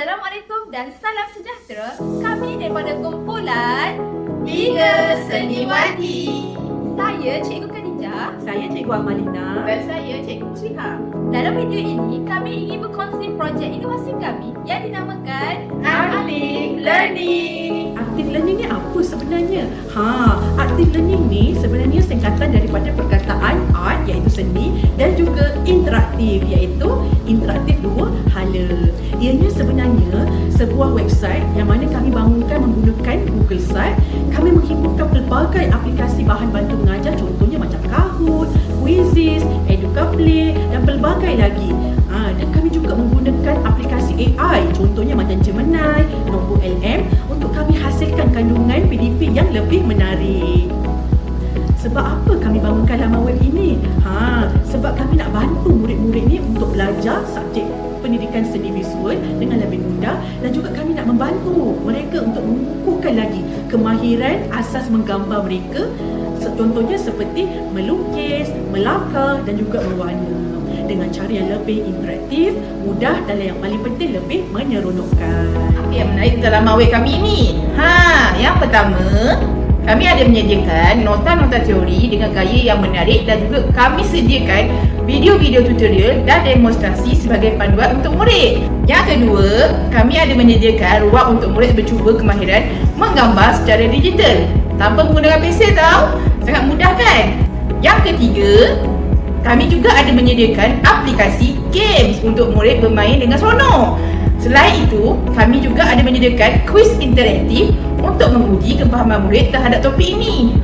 Assalamualaikum dan salam sejahtera. Kami daripada kumpulan Liga Seniwati. Saya Cikgu Khadijah. Saya Cikgu Amalina. Dan saya Cikgu Musliha. Dalam video ini, kami ingin berkongsi projek inovasi kami yang dinamakan Active Learning. Active learning ni apa sebenarnya? Active learning ni sebenarnya singkatan daripada perkataan art iaitu seni dan juga interaktif iaitu interaktif dua hala. Ianya sebenarnya sebuah website yang mana kami bangunkan menggunakan Google Site. Kami menghimpunkan pelbagai aplikasi bahan bantu mengajar, contohnya macam Kahoot, Quizizz, Educaplay dan pelbagai lagi. Dan kami juga menggunakan aplikasi AI, contohnya macam Gemini, Notebook LM untuk kami hasilkan kandungan PDP yang lebih menarik. Sebab apa kami bangunkan laman web ini? Sebab kami nak bantu murid-murid ni untuk belajar subjek pendidikan seni visual dengan lebih mudah dan juga kami nak membantu mereka untuk mengukuhkan lagi kemahiran asas menggambar mereka, contohnya seperti melukis, melakar dan juga mewarna dengan cara yang lebih interaktif, mudah dan yang paling penting lebih menyeronokkan. Apa yang menarik dalam laman web kami ni? Yang pertama, kami ada menyediakan nota-nota teori dengan gaya yang menarik dan juga kami sediakan video-video tutorial dan demonstrasi sebagai panduan untuk murid. Yang kedua, kami ada menyediakan ruang untuk murid bercuba kemahiran menggambar secara digital tanpa menggunakan pensel tau. Sangat mudah kan? Yang ketiga, kami juga ada menyediakan aplikasi games untuk murid bermain dengan seronok. Selain itu, kami juga ada menyediakan kuis interaktif untuk menguji kefahaman murid terhadap topik ini.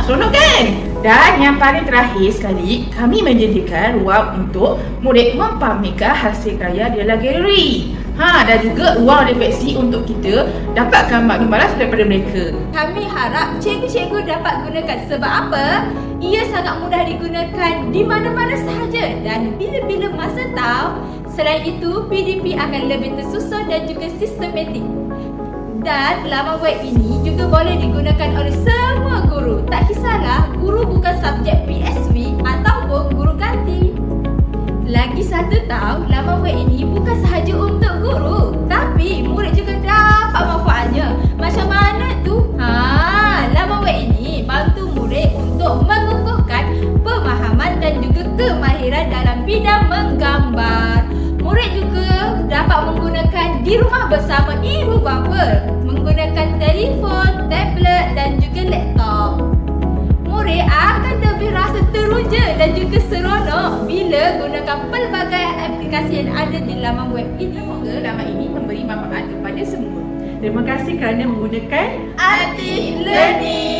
Seronok kan? Dan yang paling terakhir sekali, kami menyediakan ruang untuk murid mempamerkan hasil karya di dalam galeri. Dan juga ruang refleksi untuk kita dapatkan maklumat daripada mereka. Kami harap cikgu-cikgu dapat gunakan sebab apa? Ia sangat mudah digunakan di mana-mana sahaja dan bila-bila masa tahu. Selain itu, PDP akan lebih tersusun dan juga sistematik. Dan laman web ini juga boleh digunakan oleh semua guru. Tak kisahlah guru bukan subjek PSW ataupun guru ganti. Lagi satu tahu, laman web ini bukan sahaja untuk guru, tapi murid juga dapat manfaatnya. Macam mana tu? Laman web ini bantu murid untuk mengukuhkan pemahaman dan juga kemahiran dalam bidang menggambar. Murid juga dapat menggunakan di rumah bersama ibu bapa, menggunakan telefon, tablet dan juga laptop. Murid akan lebih rasa teruja dan juga seronok bila gunakan pelbagai aplikasi yang ada di laman web ini. Semoga laman ini memberi manfaat kepada semua. Terima kasih kerana menggunakan Active Learning.